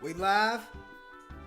We live?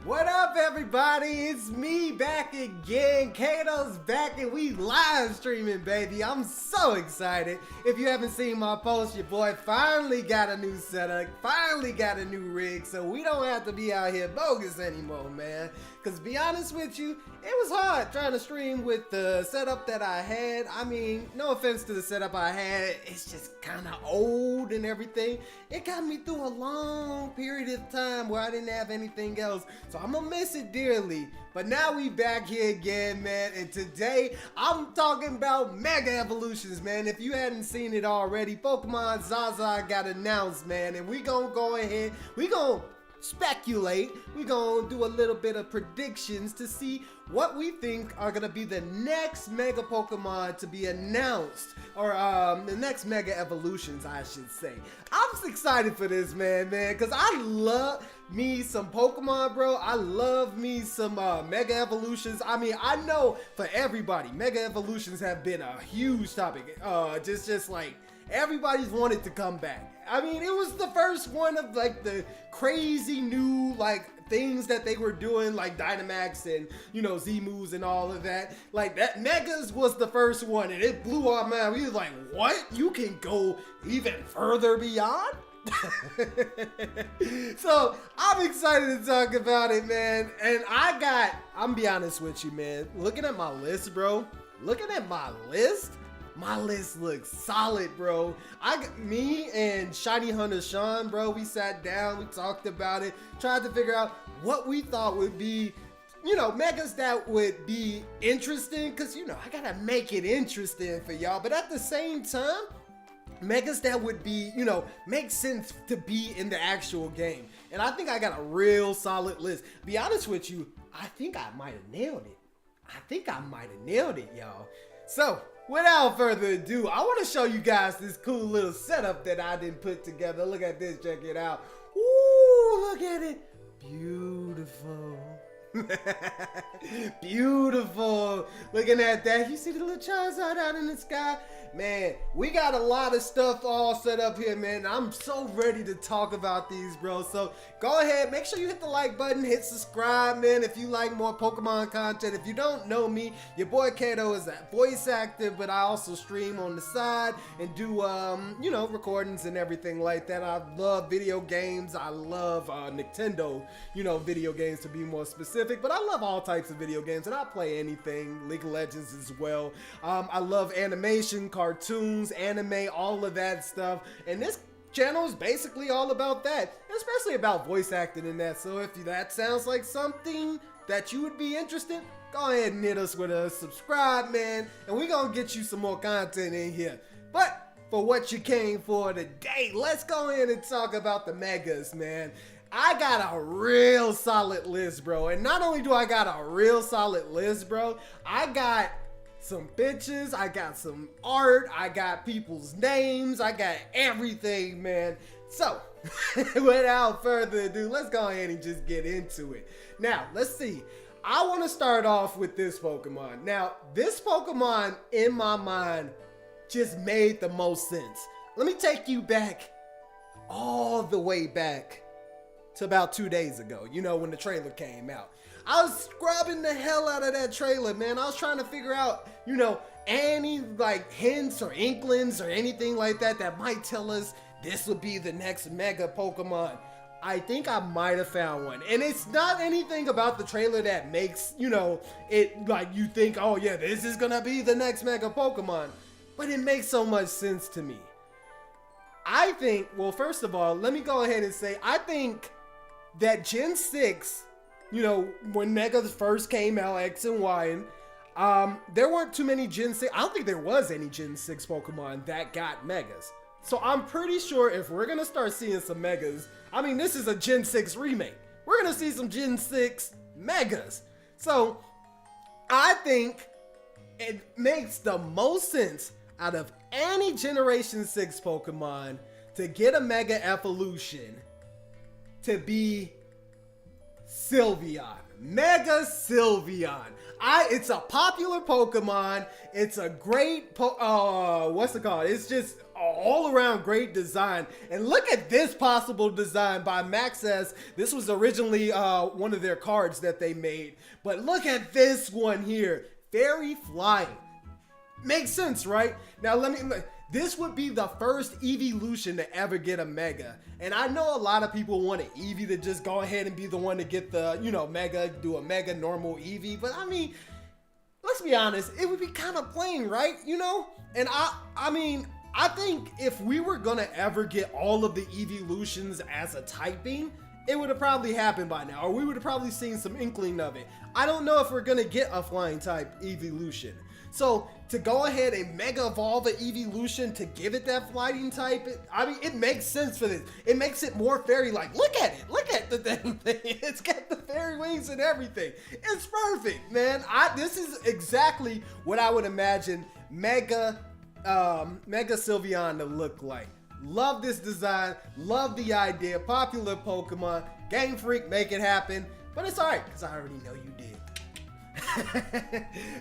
What up, everybody? It's me back again. Kato's back and we live streaming, baby. I'm so excited. If you haven't seen my post, your boy finally got a new setup, finally got a new rig, so we don't have to be out here bogus anymore, man. Because to be honest with you, it was hard trying to stream with the setup that I had. I mean, no offense to the setup I had, it's just kind of old and everything. It got me through a long period of time where I didn't have anything else. So I'm gonna miss it dearly. But now we back here again, man. And today I'm talking about Mega Evolutions, man. If you hadn't seen it already, Pokemon Z-A got announced, man. And we gonna go ahead, we gonna speculate, we're gonna do a little bit of predictions to see what we think are gonna be the next Mega Pokemon to be announced, or the next Mega Evolutions, I should say. I'm excited for this, man, because I love me some Pokemon, bro. I love me some Mega Evolutions. I mean, I know for everybody, Mega Evolutions have been a huge topic. Just like everybody's wanted to come back. I mean, it was the first one of like the crazy new like things that they were doing, like Dynamax and, you know, Z-Moves and all of that. Like that Megas was the first one and it blew our mind. We was like, what? You can go even further beyond? So I'm excited to talk about it, man. And I'm be honest with you, man. Looking at my list, bro. My list looks solid, bro. Me and Shiny Hunter Sean, bro, we sat down, we talked about it, tried to figure out what we thought would be, you know, Megas that would be interesting, because, you know, I gotta make it interesting for y'all, but at the same time, Megas that would be, you know, make sense to be in the actual game. And I think I got a real solid list. Be honest with you, I think I might have nailed it. Y'all. So, without further ado, I want to show you guys this cool little setup that I didn't put together. Look at this, check it out. Ooh, look at it. Beautiful. Beautiful. Looking at that, you see the little Charizard out in the sky? Man, we got a lot of stuff all set up here, man. I'm so ready to talk about these, bro. So go ahead, make sure you hit the like button, hit subscribe, man, if you like more Pokemon content. If you don't know me, your boy Kato is a voice actor, but I also stream on the side and do, you know, recordings and everything like that. I love video games. I love Nintendo, you know, video games to be more specific, but I love all types of video games and I play anything, League of Legends as well. I love animation, cartoons, anime, all of that stuff, and this channel is basically all about that, especially about voice acting in that. So if that sounds like something that you would be interested, go ahead and hit us with a subscribe, man, and we're gonna get you some more content in here. But for what you came for today, let's go ahead and talk about the Megas, man. I got a real solid list, bro, and not only do I got a real solid list, bro, I got some pictures, I got some art, I got people's names, I got everything, man. So, without further ado, let's go ahead and just get into it. Now, let's see. I want to start off with this Pokemon. Now, this Pokemon, in my mind, just made the most sense. Let me take you back, all the way back to about 2 days ago, you know, when the trailer came out. I was scrubbing the hell out of that trailer, man. I was trying to figure out, you know, any like hints or inklings or anything like that that might tell us this will be the next Mega Pokemon. I think I might have found one. And it's not anything about the trailer that makes, you know, it like you think, oh yeah, this is gonna be the next Mega Pokemon. But it makes so much sense to me. I think, well, first of all, let me go ahead and say, I think that Gen 6, you know, when Megas first came out, X and Y, there weren't too many Gen 6. I don't think there was any Gen 6 Pokemon that got Megas. So I'm pretty sure if we're going to start seeing some Megas, I mean, this is a Gen 6 remake. We're going to see some Gen 6 Megas. So I think it makes the most sense out of any Generation 6 Pokemon to get a Mega Evolution to be Sylveon. Mega Sylveon. It's a popular Pokemon. It's a great, what's it called? It's just all around great design. And look at this possible design by Max's. This was originally one of their cards that they made. But look at this one here. Fairy Flying. Makes sense, right? Now this would be the first evolution to ever get a Mega. And I know a lot of people want an Eevee to just go ahead and be the one to get the, Mega, do a Mega normal Eevee. But I mean, let's be honest, it would be kind of plain, right? And I think if we were gonna ever get all of the evolutions as a typing, it would have probably happened by now, or we would have probably seen some inkling of it. I don't know if we're gonna get a flying type evolution. So to go ahead and mega evolve an evolution to give it that flying type, it makes sense for this. It makes it more fairy-like. Look at it. Look at the thing. It's got the fairy wings and everything. It's perfect, man. This is exactly what I would imagine Mega Sylveon to look like. Love this design. Love the idea. Popular Pokemon. Game Freak, make it happen. But it's alright, because I already know you did.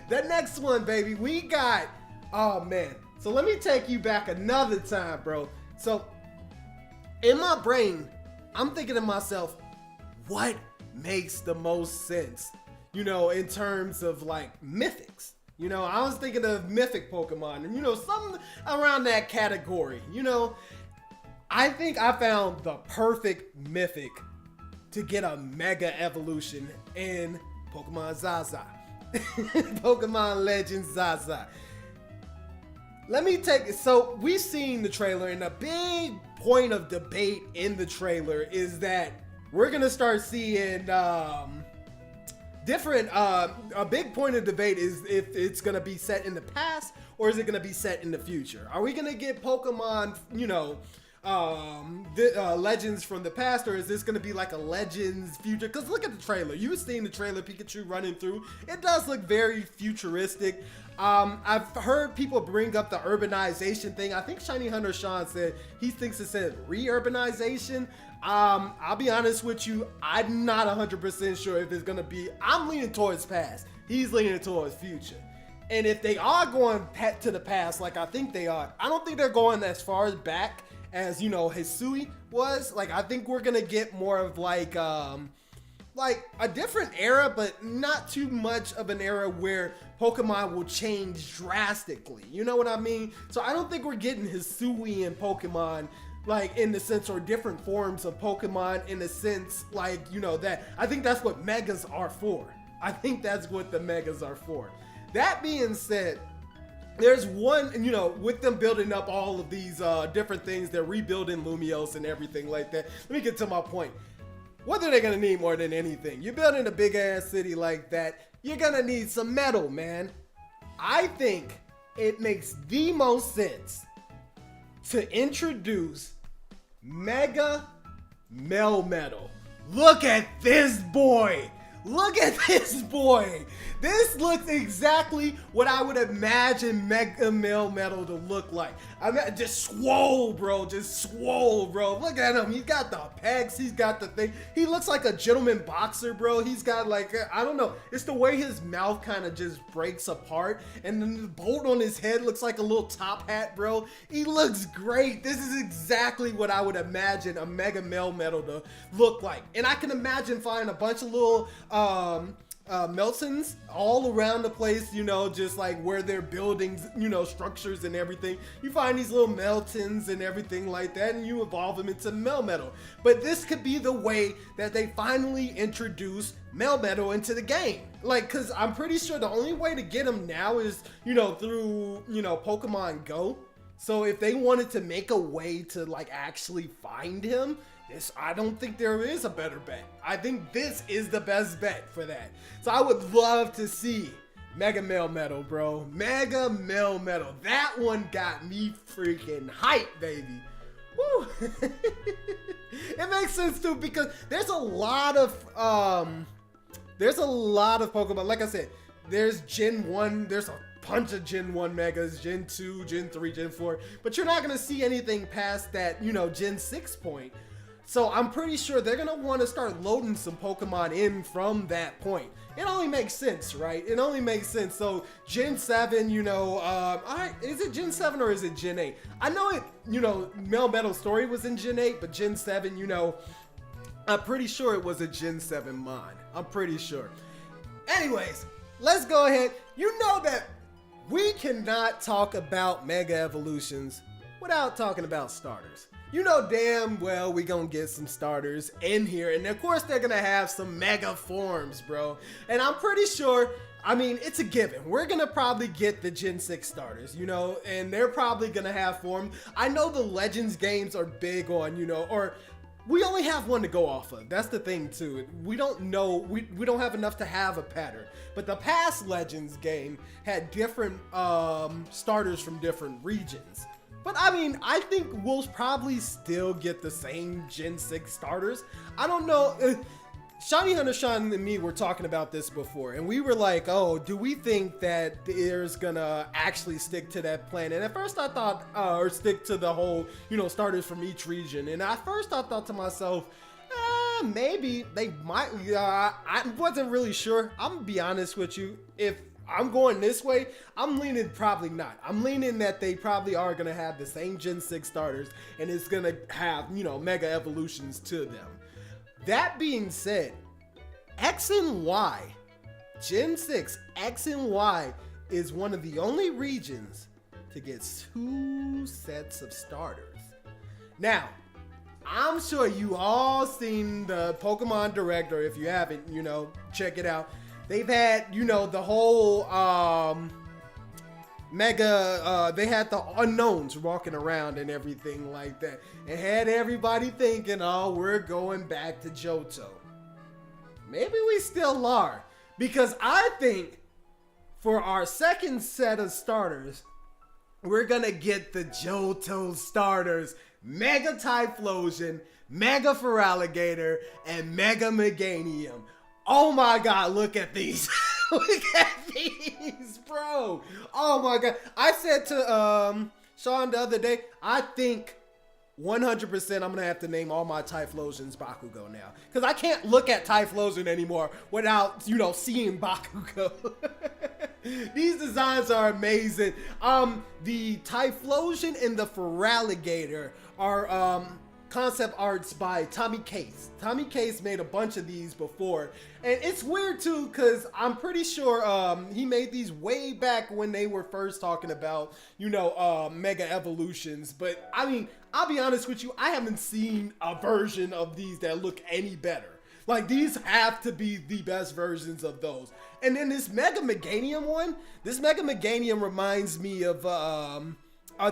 The next one, baby, we got, oh man, so let me take you back another time, bro. So in my brain, I'm thinking to myself, what makes the most sense, in terms of like mythics? I was thinking of mythic Pokemon and something around that category. I think I found the perfect mythic to get a mega evolution in Pokemon Z-A. Pokemon Legends Z-A. So we've seen the trailer, and a big point of debate in the trailer is that we're gonna start seeing different, a big point of debate is if it's gonna be set in the past or is it gonna be set in the future. Are we gonna get Pokemon, Legends from the past, or is this gonna be like a Legends future? Because look at the trailer. You've seen the trailer, Pikachu running through. It does look very futuristic. I've heard people bring up the urbanization thing. I think Shiny Hunter Sean said he thinks it said re-urbanization. I'll be honest with you, I'm not 100% sure if it's gonna be. I'm leaning towards past. He's leaning towards future. And if they are going to the past, like I think they are, I don't think they're going as far back as Hisui was. Like, I think we're gonna get more of like a different era, but not too much of an era where Pokemon will change drastically. You know what I mean? So I don't think we're getting Hisui and Pokemon, like, in the sense, or different forms of Pokemon in the sense, like, that. I think that's what Megas are for. I think that's what the Megas are for. That being said, there's one, with them building up all of these different things, they're rebuilding Lumios and everything like that. Let me get to my point. What are they gonna need more than anything? You're building a big ass city like that, you're gonna need some metal, man. I think it makes the most sense to introduce Mega Melmetal. Look at this boy. Look at this boy. This looks exactly what I would imagine Mega Melmetal to look like. I mean, just swole, bro. Just swole, bro. Look at him. He's got the pecs. He's got the thing. He looks like a gentleman boxer, bro. He's got like, I don't know. It's the way his mouth kind of just breaks apart. And then the bolt on his head looks like a little top hat, bro. He looks great. This is exactly what I would imagine a Mega Melmetal to look like. And I can imagine finding a bunch of little Meltons all around the place, just like where they're building, structures and everything. You find these little Meltons and everything like that, and you evolve them into Melmetal. But this could be the way that they finally introduce Melmetal into the game. Like, cause I'm pretty sure the only way to get him now is, through, Pokemon Go. So if they wanted to make a way to like actually find him, I don't think there is a better bet. I think this is the best bet for that. So I would love to see Mega Melmetal, bro. Mega Melmetal. That one got me freaking hyped, baby. Woo. It makes sense too, because there's a lot of Pokemon. Like I said, there's Gen 1, there's a bunch of Gen 1 Megas, Gen 2, Gen 3, Gen 4, but you're not gonna see anything past that, Gen 6 point. So I'm pretty sure they're gonna want to start loading some Pokemon in from that point. It only makes sense, right? It only makes sense. So Gen 7, you know, is it Gen 7 or is it Gen 8? I know it, you know, Melmetal story was in Gen 8, but Gen 7, you know, I'm pretty sure it was a Gen 7 mod. I'm pretty sure. Anyways, let's go ahead. You know that we cannot talk about Mega Evolutions without talking about starters. You know damn well we gonna get some starters in here, and of course they're gonna have some mega forms, bro. And I'm pretty sure, I mean, it's a given. We're gonna probably get the Gen 6 starters, you know, and they're probably gonna have forms. I know the Legends games are big on, you know, or we only have one to go off of. That's the thing too. We don't know, we don't have enough to have a pattern. But the past Legends game had different starters from different regions. But I mean, I think we'll probably still get the same Gen 6 starters. I don't know. Shiny Hunter Sean and me were talking about this before, and we were like, oh, do we think that there's gonna actually stick to that plan? And at first I thought, or stick to the whole, you know, starters from each region. And at first I thought to myself, maybe they might. I wasn't really sure. I'm gonna be honest with you. If I'm going this way, I'm leaning probably not. I'm leaning that they probably are going to have the same Gen 6 starters, and it's going to have, you know, Mega Evolutions to them. That being said, X and Y, Gen 6, X and Y is one of the only regions to get 2 sets of starters. Now, I'm sure you all seen the Pokemon Direct, or if you haven't, you know, check it out. They've had, you know, the whole they had the unknowns walking around and everything like that. It had everybody thinking, oh, we're going back to Johto. Maybe we still are. Because I think for our second set of starters, we're going to get the Johto starters. Mega Typhlosion, Mega Feraligatr, and Mega Meganium. Oh my god, look at these. Look at these, bro. Oh my god. I said to Sean the other day, I think 100% I'm going to have to name all my Typhlosions Bakugo now. Because I can't look at Typhlosion anymore without, you know, seeing Bakugo. These designs are amazing. The Typhlosion and the Feraligatr are concept arts by Tommy Case. Tommy Case made a bunch of these before, and it's weird too because I'm pretty sure he made these way back when they were first talking about, you know, Mega Evolutions. But I mean, I'll be honest with you, I haven't seen a version of these that look any better. Like, these have to be the best versions of those. And then this Mega Meganium one, this Mega Meganium reminds me of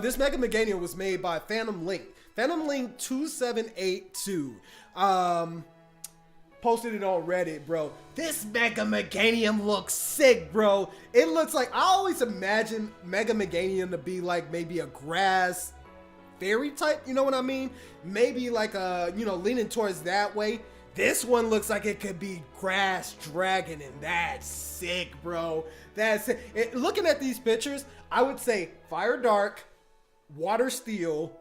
this Mega Meganium was made by Phantom Link. Phantom Link 2782 posted it on Reddit, bro. This Mega Meganium looks sick, bro. It looks like, I always imagine Mega Meganium to be like maybe a grass fairy type, you know what I mean? Maybe like a, you know, leaning towards that way. This one looks like it could be grass dragon, and that's sick, bro. That's it. Looking at these pictures, I would say fire dark, water steel,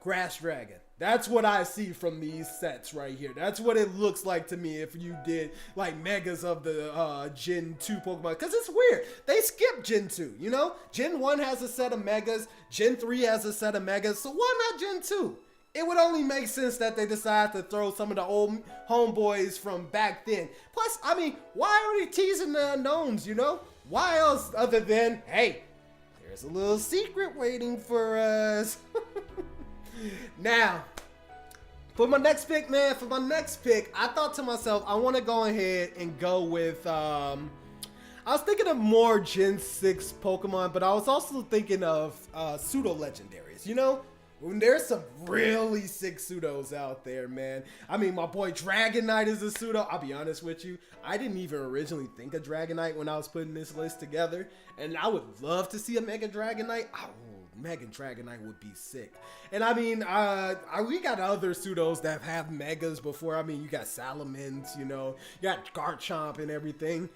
grass dragon. That's what I see from these sets right here. That's what it looks like to me if you did like megas of the Gen 2 Pokemon. Because it's weird. They skipped Gen 2, you know? Gen 1 has a set of megas. Gen 3 has a set of megas. So why not Gen 2? It would only make sense that they decide to throw some of the old homeboys from back then. Plus, I mean, why are they teasing the unknowns, you know? Why else other than, hey, there's a little secret waiting for us. Now, for my next pick, man, I thought to myself, I want to go ahead and go with, I was thinking of more Gen 6 Pokemon, but I was also thinking of pseudo-legendaries, you know? There's some really sick pseudos out there, man. I mean, my boy Dragonite is a pseudo. I'll be honest with you. I didn't even originally think of Dragonite when I was putting this list together. And I would love to see a Mega Dragonite. Oh, Mega Dragonite would be sick. And I mean, we got other pseudos that have megas before. I mean, you got Salamence, you know. You got Garchomp and everything.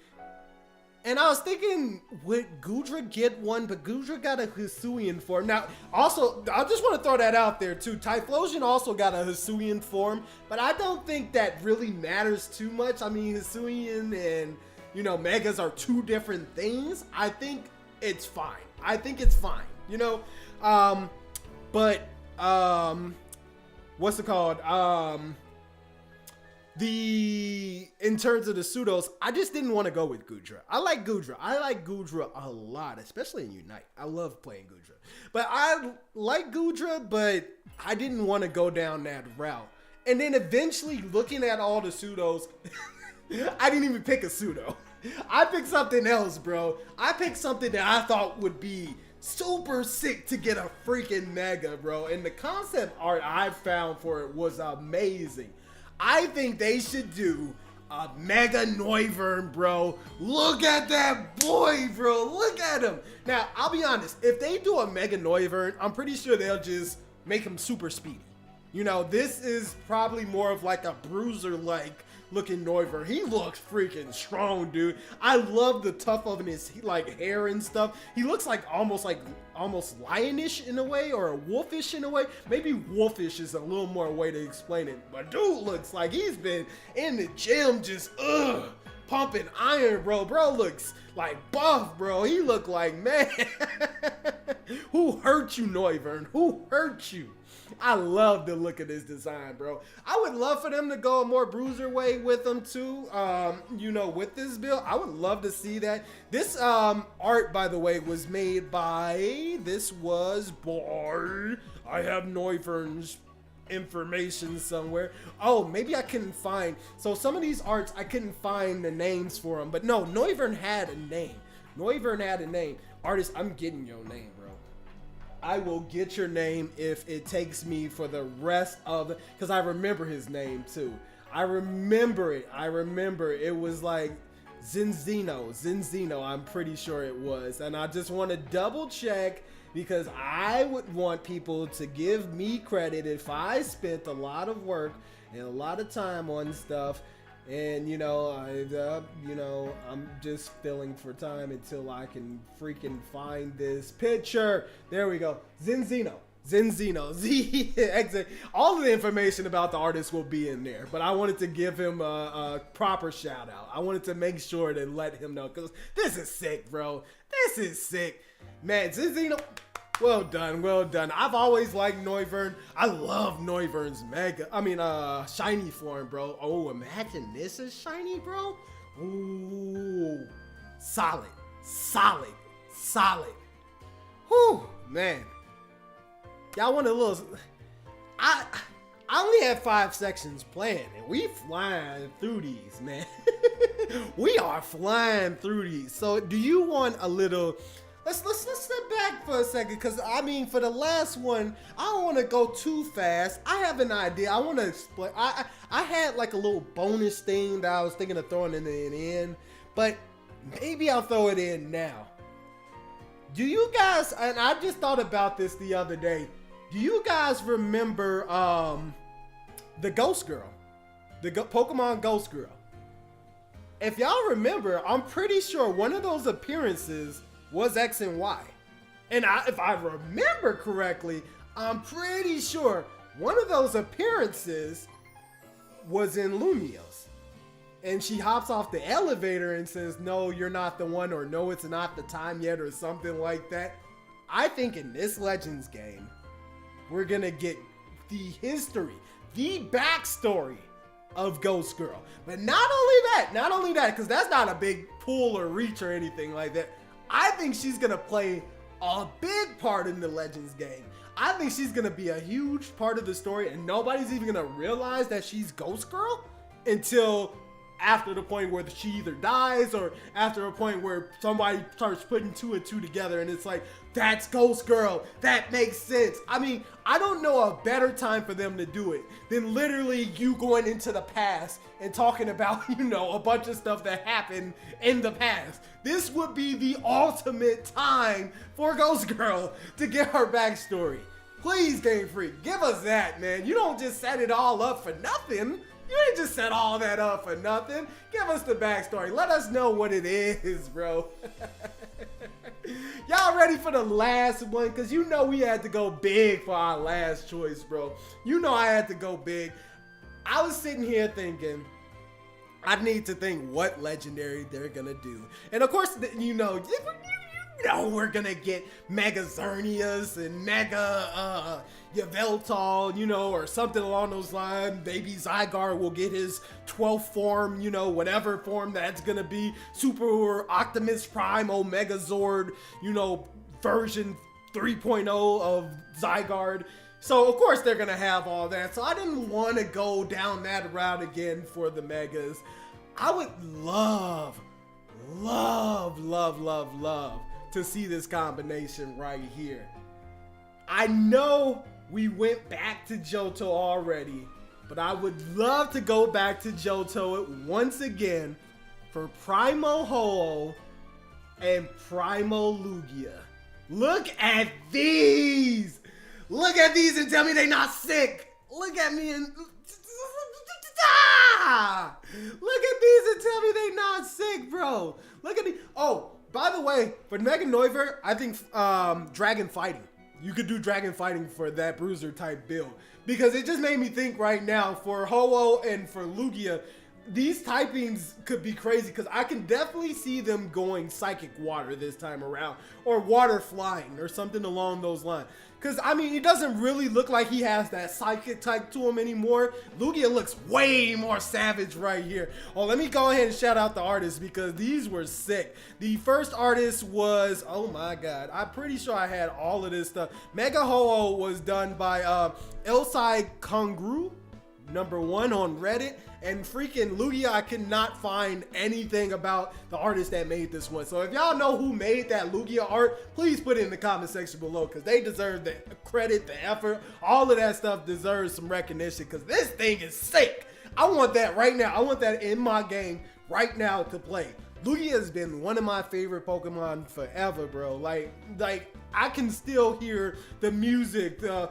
And I was thinking, would Goodra get one? But Goodra got a Hisuian form. Now, also, I just want to throw that out there too. Typhlosion also got a Hisuian form, but I don't think that really matters too much. I mean, Hisuian and, you know, Megas are two different things. I think it's fine. I think it's fine, you know? What's it called? In terms of the pseudos, I just didn't want to go with Goodra. I like Goodra a lot, especially in Unite. I love playing Goodra. But I like Goodra, but I didn't want to go down that route. And then eventually looking at all the pseudos, I didn't even pick a pseudo. I picked something else, bro. I picked something that I thought would be super sick to get a freaking mega, bro. And the concept art I found for it was amazing. I think they should do a Mega Noivern, bro. Look at that boy, bro. Look at him. Now, I'll be honest. If they do a Mega Noivern, I'm pretty sure they'll just make him super speedy. You know, this is probably more of like a bruiser-like looking Noivern. He looks freaking strong, dude. I love the tough of his like hair and stuff. He looks like almost lionish in a way, or wolfish in a way. Maybe wolfish is a little more way to explain it. But dude looks like he's been in the gym just pumping iron, bro. Bro looks like buff, bro. He look like, man. Who hurt you, Noivern? Who hurt you? I love the look of this design, bro. I would love for them to go a more bruiser way with them too. You know, with this build, I would love to see that. This art, by the way, was made by, I have Noivern's information somewhere. Oh, maybe I couldn't find. So some of these arts, I couldn't find the names for them. But no, Noivern had a name. Noivern had a name. Artist, I'm getting your name, bro. I will get your name if it takes me for the rest of the, because I remember his name too. I remember it. It was like Xexeno, I'm pretty sure it was. And I just want to double check, because I would want people to give me credit if I spent a lot of work and a lot of time on stuff. And you know, I'm just filling for time until I can freaking find this picture. There we go. Xexeno. All of the information about the artist will be in there, but I wanted to give him a proper shout out. I wanted to make sure to let him know, because this is sick, bro. This is sick, man. Xexeno. Well done. I've always liked Noivern. I love Noivern's shiny form, bro. Oh, imagine this is shiny, bro. Ooh, solid. Whew, man. Y'all want a little, I only have 5 sections planned, and we flying through these, man. We are flying through these. So do you want a little, Let's step back for a second, because I mean, for the last one, I don't want to go too fast. I have an idea. I want to explain. I had like a little bonus thing that I was thinking of throwing in the end, but maybe I'll throw it in now. Do you guys, and I just thought about this the other day, do you guys remember the Ghost Girl? The Pokemon Ghost Girl? If y'all remember, I'm pretty sure one of those appearances was X and Y. And if I remember correctly, I'm pretty sure one of those appearances was in Lumiose. And she hops off the elevator and says, no, you're not the one, or no, it's not the time yet, or something like that. I think in this Legends game, we're gonna get the history, the backstory of Ghost Girl. But not only that, because that's not a big pull or reach or anything like that. I think she's gonna play a big part in the Legends game. I think she's gonna be a huge part of the story, and nobody's even gonna realize that she's Ghost Girl until after the point where she either dies, or after a point where somebody starts putting 2 and 2 together, and it's like, that's Ghost Girl. That makes sense. I mean, I don't know a better time for them to do it than literally you going into the past and talking about, you know, a bunch of stuff that happened in the past. This would be the ultimate time for Ghost Girl to get her backstory. Please, Game Freak, give us that, man. You don't just set it all up for nothing. You ain't just set all that up for nothing. Give us the backstory. Let us know what it is, bro. Y'all ready for the last one? Because you know we had to go big for our last choice, bro. You know I had to go big. I was sitting here thinking, I need to think what legendary they're going to do. And of course, you know we're going to get Mega Xerneas and Mega Yveltal, you know, or something along those lines. Baby Zygarde will get his 12th form, you know, whatever form that's going to be. Super Optimus Prime, Omega Zord, you know, version 3.0 of Zygarde. So, of course, they're going to have all that. So, I didn't want to go down that route again for the Megas. I would love to see this combination right here. I know we went back to Johto already, but I would love to go back to Johto once again for Primal Ho-Oh and Primal Lugia. Look at these! Look at these and tell me they not sick! Look at me and... Look at these and tell me they not sick, bro! Look at these... Oh, by the way, for Mega Noivern, I think Dragon Fighting. You could do Dragon Fighting for that bruiser type build. Because it just made me think right now, for Ho-Oh and for Lugia, these typings could be crazy because I can definitely see them going Psychic Water this time around. Or Water Flying or something along those lines. Because, I mean, it doesn't really look like he has that Psychic type to him anymore. Lugia looks way more savage right here. Oh, let me go ahead and shout out the artists because these were sick. The first artist was, oh my god, I'm pretty sure I had all of this stuff. Mega Ho-Oh was done by Elsai Kongru, #1 on Reddit. And freaking Lugia, I could not find anything about the artist that made this one. So if y'all know who made that Lugia art, please put it in the comment section below because they deserve the credit, the effort. All of that stuff deserves some recognition because this thing is sick. I want that right now. I want that in my game right now to play. Lugia has been one of my favorite Pokemon forever, bro. Like I can still hear the music, the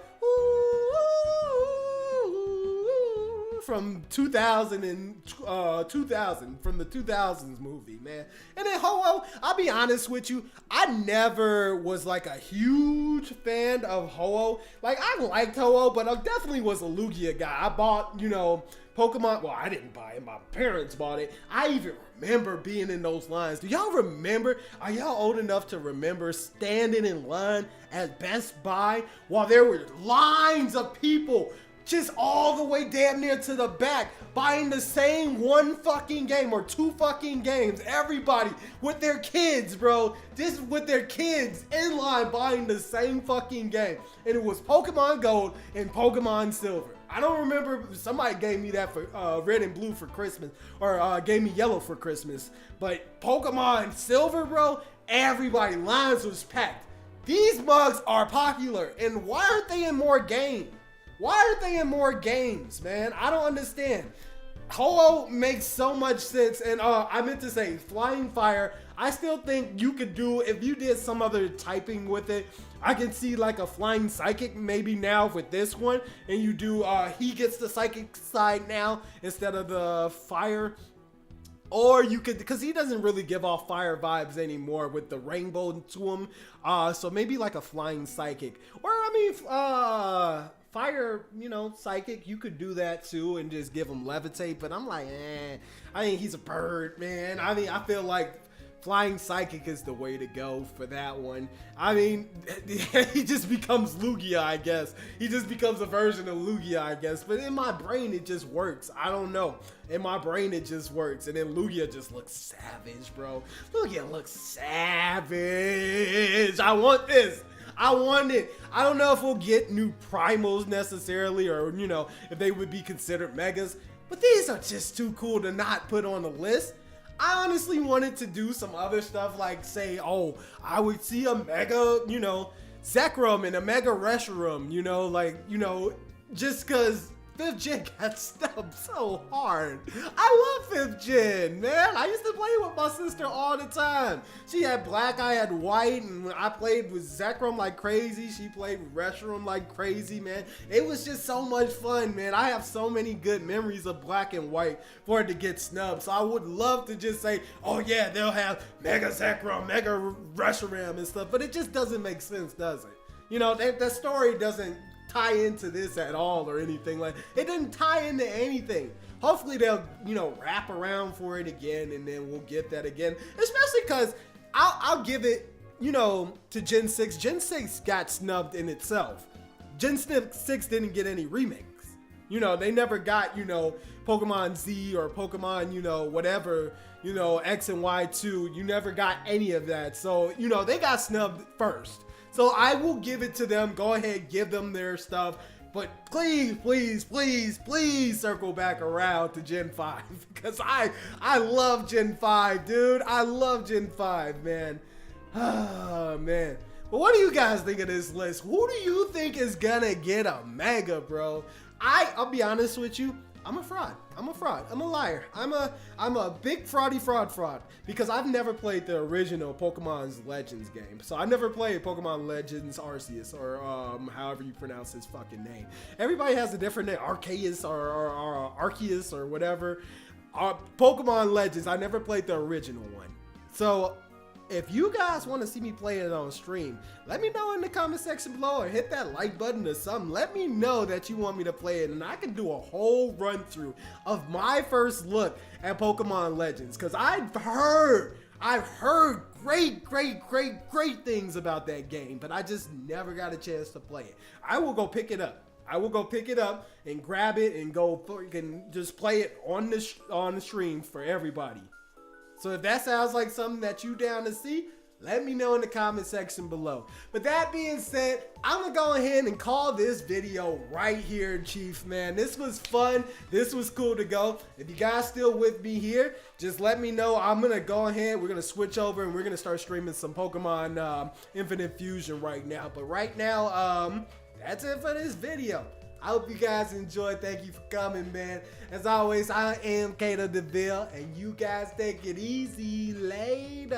from 2000 from the 2000s movie, man. And then Ho-Oh, I'll be honest with you, I never was like a huge fan of Ho-Oh. Like I liked Ho-Oh, but I definitely was a Lugia guy. I bought, you know, Pokemon, well, I didn't buy it, my parents bought it. I even remember being in those lines. Do y'all remember? Are y'all old enough to remember standing in line at Best Buy while there were lines of people just all the way damn near to the back buying the same one fucking game or two fucking games? Everybody with their kids, bro, just with their kids in line buying the same fucking game. And it was Pokemon Gold and Pokemon Silver. I don't remember, somebody gave me that for red and blue for Christmas, or gave me yellow for Christmas. But Pokemon Silver, bro, everybody, lines was packed. These mugs are popular, and why aren't they in more games? Why aren't they in more games, man? I don't understand. Ho-Oh makes so much sense, and I meant to say Flying Fire, I still think you could do, if you did some other typing with it, I can see like a Flying Psychic maybe now with this one, and you do, he gets the Psychic side now instead of the Fire. Or you could, because he doesn't really give off fire vibes anymore with the rainbow to him. So maybe like a Flying Psychic. Or, I mean, Fire, you know, Psychic, you could do that too and just give him Levitate. But I'm like, I think he's a bird, man. I mean, I feel like Flying Psychic is the way to go for that one. I mean, he just becomes Lugia, I guess. He just becomes a version of Lugia, I guess. But in my brain, it just works. I don't know. In my brain, it just works. And then Lugia just looks savage, bro. Lugia looks savage. I want this. I want it. I don't know if we'll get new primals necessarily, or, you know, if they would be considered megas. But these are just too cool to not put on the list. I honestly wanted to do some other stuff, like say, oh, I would see a mega, you know, Zekrom and a mega Reshiram, you know, like, you know, just because 5th gen got snubbed so hard. I love 5th gen, man. I used to play with my sister all the time. She had black, I had white, and I played with Zekrom like crazy. She played with Reshiram like crazy, man. It was just so much fun, man. I have so many good memories of black and white for it to get snubbed. So I would love to just say, oh yeah, they'll have Mega Zekrom, Mega Reshiram and stuff, but it just doesn't make sense, does it? You know, the story doesn't tie into this at all or anything. Like, it didn't tie into anything. Hopefully they'll, you know, wrap around for it again, and then we'll get that again. Especially because I'll give it, you know, to Gen 6. Gen 6 got snubbed in itself. Gen 6 didn't get any remakes. You know, they never got, you know, Pokemon Z or Pokemon, you know, whatever, you know, X and Y2. You never got any of that. So, you know, they got snubbed first. So I will give it to them. Go ahead, give them their stuff. But please, please, please, please circle back around to Gen 5. Because I love Gen 5, dude. I love Gen 5, man. Oh, man. But what do you guys think of this list? Who do you think is gonna get a Mega, bro? I'll be honest with you. I'm a fraud. I'm a fraud. I'm a liar. I'm a big fraud because I've never played the original Pokemon Legends game. So I never played Pokemon Legends Arceus or however you pronounce his fucking name. Everybody has a different name, Arceus or Arceus or whatever. Pokemon Legends, I never played the original one. So if you guys want to see me play it on stream, let me know in the comment section below or hit that like button or something. Let me know that you want me to play it, and I can do a whole run through of my first look at Pokemon Legends, because I've heard great things about that game, but I just never got a chance to play it. I will go pick it up. I will go pick it up and grab it and go freaking just play it on the stream for everybody. So if that sounds like something that you down to see, let me know in the comment section below. But that being said, I'm gonna go ahead and call this video right here, Chief, man. This was fun. This was cool to go. If you guys still with me here, just let me know. I'm gonna go ahead. We're gonna switch over and we're gonna start streaming some Pokemon Infinite Fusion right now. But right now, that's it for this video. I hope you guys enjoyed. Thank you for coming, man. As always, I am Kato DeVille, and you guys take it easy. Later.